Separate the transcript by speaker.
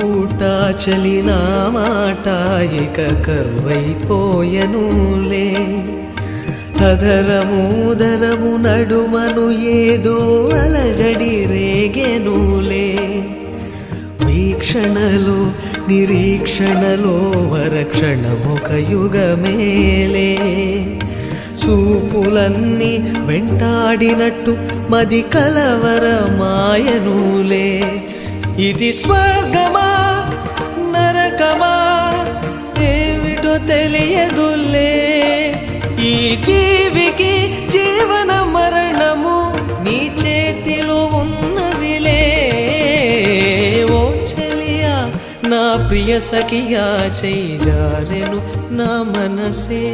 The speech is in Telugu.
Speaker 1: పూట చలినా మాట ఇక కరువైపోయనులే అధరము నడుమను ఏదో అలజడి రేగెనులే వీక్షణలో నిరీక్షణలో వరక్షణమొక యుగమేలే చూపులన్నీ వెంటాడినట్టు మది కలవరమాయనులే ఇది స్వర్గమా నరకమా ఏమిటో తెలియదులే ఈ జీవికి జీవన మరణము నీ చేతిలో ఉన్నవిలే ఓ చెలియా నా ప్రియ సఖియా చేయి జారెను నా మనసే